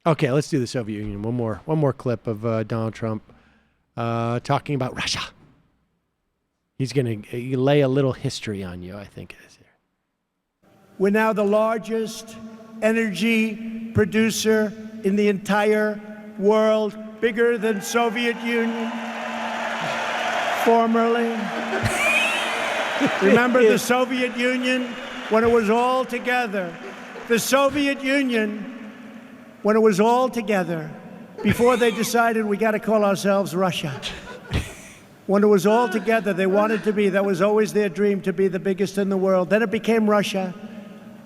Okay, let's do the Soviet Union. One more clip of Donald Trump talking about Russia. He's going to lay a little history on you, I think it is here. We're now the largest energy producer in the entire world, bigger than Soviet Union, formerly. Remember the Soviet Union when it was all together? The Soviet Union, when it was all together, before they decided we got to call ourselves Russia. When it was all together, they wanted to be, that was always their dream, to be the biggest in the world. Then it became Russia.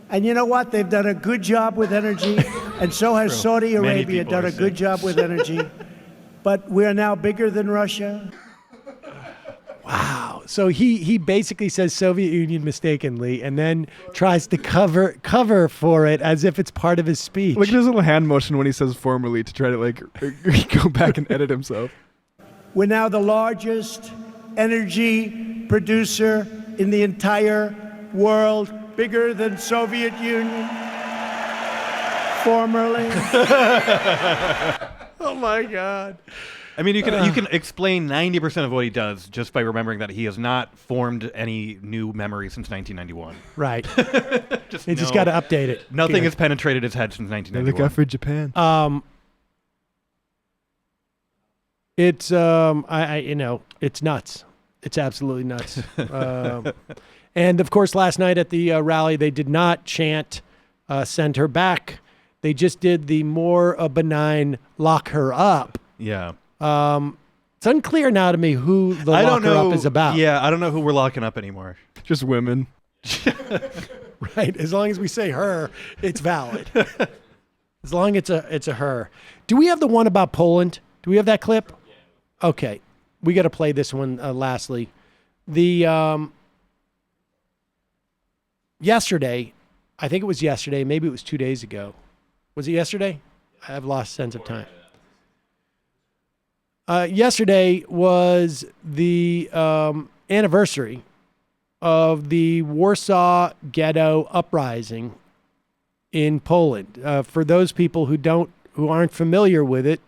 And you know what? They've done a good job with energy, and so has Saudi Arabia done a good job with energy. But we are now bigger than Russia. Wow. So he basically says Soviet Union mistakenly and then tries to cover for it as if it's part of his speech. Look at his little hand motion when he says formerly to try to like go back and edit himself. We're now the largest energy producer in the entire world, bigger than Soviet Union, formerly. Oh my God. I mean, you can explain 90% of what he does just by remembering that he has not formed any new memory since 1991. Right. He just got to update it. Nothing has penetrated his head since 1991. Look out for Japan. It's it's nuts. It's absolutely nuts. And of course, last night at the rally, they did not chant "send her back." They just did the more benign "lock her up." Yeah. It's unclear now to me who the lock her up is about. Yeah, I don't know who we're locking up anymore. Just women. Right. As long as we say her, it's valid. As long as it's a her. Do we have the one about Poland? Do we have that clip? Okay. We got to play this one lastly. The yesterday, I think it was yesterday, maybe it was 2 days ago. Was it yesterday? I've lost sense of time. Yesterday was the anniversary of the Warsaw Ghetto Uprising in Poland. For those people who aren't familiar with it,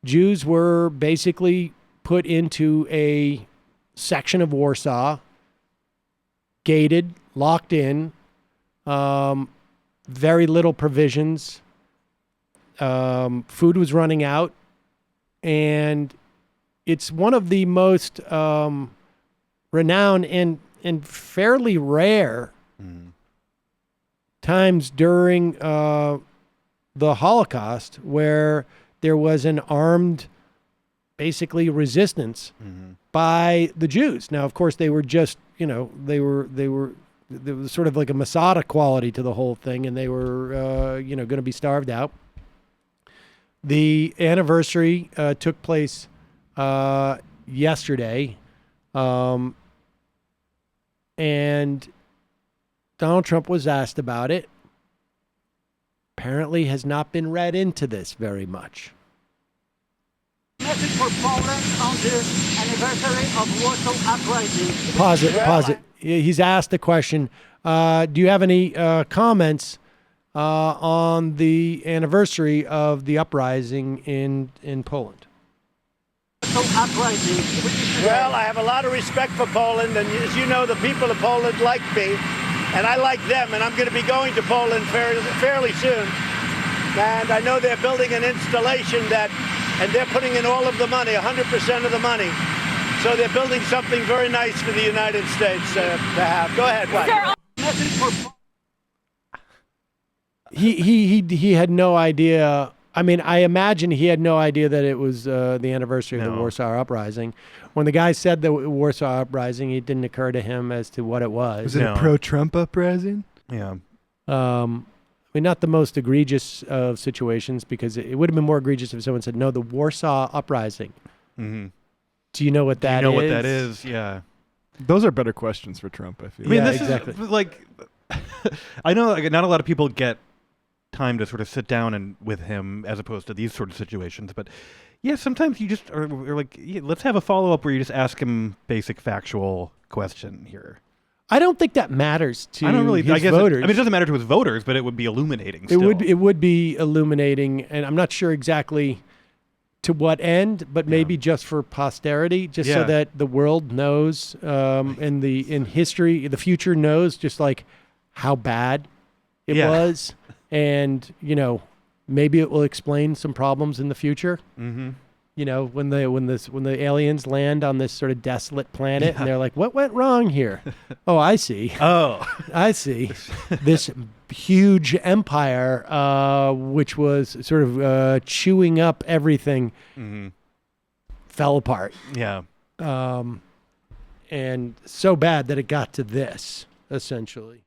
Jews were basically put into a section of Warsaw, gated, locked in, very little provisions. Food was running out. And it's one of the most renowned and fairly rare times during the Holocaust where there was an armed, basically, resistance by the Jews. Now, of course, they were just, there was sort of like a Masada quality to the whole thing, and they were, going to be starved out. The anniversary took place yesterday, and Donald Trump was asked about it. Apparently has not been read into this very much. Message for Poland on the anniversary of Warsaw Uprising. Pause it. He's asked the question, do you have any comments on the anniversary of the uprising in Poland? Well, I have a lot of respect for Poland, and as you know, the people of Poland like me, and I like them, and I'm going to be going to Poland fairly soon. And I know they're building an installation and they're putting in all of the money, 100% of the money. So they're building something very nice for the United States to have. Go ahead, Mike. He had no idea. I mean, I imagine he had no idea that it was the anniversary of the Warsaw Uprising. When the guy said the Warsaw Uprising, it didn't occur to him as to what it was. Was it a pro-Trump uprising? Yeah. I mean, not the most egregious of situations, because it would have been more egregious if someone said, no, the Warsaw Uprising. Mm-hmm. Do you know what that is? Do you know what that is? Yeah. Those are better questions for Trump, I feel. I mean, yeah, this exactly. is like, I know like, not a lot of people get time to sort of sit down with him as opposed to these sort of situations, but yeah, sometimes you just are like, let's have a follow-up where you just ask him basic factual question here. I don't think that matters to I don't really. his I guess voters. it doesn't matter to his voters, but it would be illuminating. It Still. would be illuminating, and I'm not sure exactly to what end, but maybe just for posterity, just so Yeah. that the world knows, and in history, the future knows just like how bad it Yeah. was, and maybe it will explain some problems in the future. Mm-hmm. When the aliens land on this sort of desolate planet, and they're like, "What went wrong here?" Oh, I see. Oh. I see. This huge empire, which was sort of chewing up everything, fell apart. Yeah. And so bad that it got to this, essentially.